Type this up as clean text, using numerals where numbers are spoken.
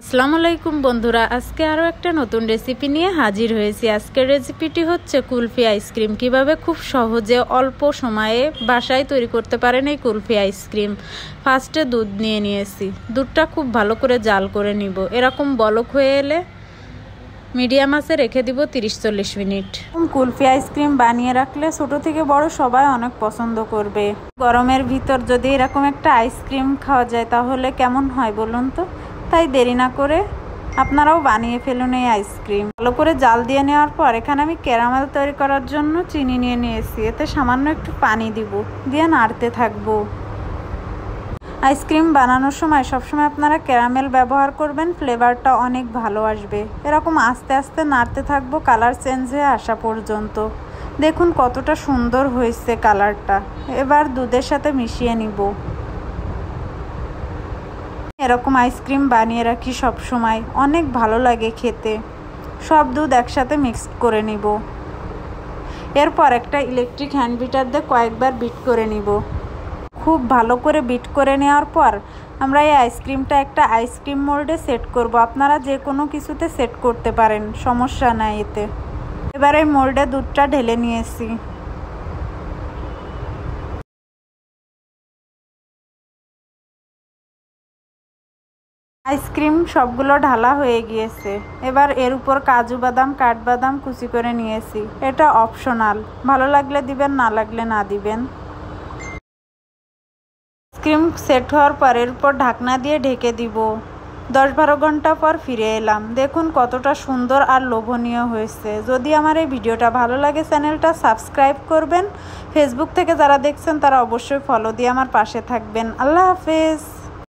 আসসালামু আলাইকুম বন্ধুরা, আজকে আরও একটা নতুন রেসিপি নিয়ে হাজির হয়েছি। আজকের রেসিপিটি হচ্ছে কুলফি আইসক্রিম। কিভাবে খুব সহজে অল্প সময়ে বাসায় তৈরি করতে পারেন এই কুলফি আইসক্রিম। ফার্স্টে দুধ নিয়ে নিয়েছি, দুধটা খুব ভালো করে জাল করে নিব। এরকম বলক হয়ে এলে মিডিয়াম আঁচে রেখে দিব 30-40 মিনিট। কুলফি আইসক্রিম বানিয়ে রাখলে ছোট থেকে বড় সবাই অনেক পছন্দ করবে। গরমের ভিতর যদি এরকম একটা আইসক্রিম খাওয়া যায় তাহলে কেমন হয় বলুন তো। তাই দেরি না করে আপনারাও বানিয়ে ফেলুন এই আইসক্রিম। ভালো করে জাল দিয়ে নেওয়ার পর এখানে আমি ক্যারামেল তৈরি করার জন্য চিনি নিয়ে নিয়েছি। এতে সামান্য একটু পানি দিব, দিয়ে নাড়তে থাকবো। আইসক্রিম বানানোর সময় সবসময় আপনারা ক্যারামেল ব্যবহার করবেন, ফ্লেভারটা অনেক ভালো আসবে। এরকম আস্তে আস্তে নাড়তে থাকবো কালার চেঞ্জ হয়ে আসা পর্যন্ত। দেখুন কতটা সুন্দর হয়েছে কালারটা। এবার দুধের সাথে মিশিয়ে নিব। এরকম আইসক্রিম বানিয়ে রাখি সব সময়, অনেক ভালো লাগে খেতে। সব দুধ একসাথে মিক্সড করে নিব। এরপর একটা ইলেকট্রিক হ্যান্ড বিটার দিয়ে কয়েকবার বিট করে নিব। খুব ভালো করে বিট করে নেওয়ার পর আমরা এই আইসক্রিমটা একটা আইসক্রিম মোল্ডে সেট করব। আপনারা যে কোনো কিছুতে সেট করতে পারেন, সমস্যা নাই এতে। এবার এই মোল্ডে দুধটা ঢেলে নিয়েছি। আইসক্রিম সবগুলো ঢালা হয়ে গিয়েছে। এবার এর উপর কাজু বাদাম, কাঠবাদাম কুচি করে নিয়েছি। এটা অপশনাল, ভালো লাগলে দিবেন, না লাগলে না দিবেন। আইসক্রিম সেট হওয়ার পর এর উপর ঢাকনা দিয়ে ঢেকে দিব। 10-12 ঘন্টা পর ফিরে এলাম। দেখুন কতটা সুন্দর আর লোভনীয় হয়েছে। যদি আমার এই ভিডিওটা ভালো লাগে চ্যানেলটা সাবস্ক্রাইব করবেন। ফেসবুক থেকে যারা দেখছেন তারা অবশ্যই ফলো দিয়ে আমার পাশে থাকবেন। আল্লাহ হাফেজ।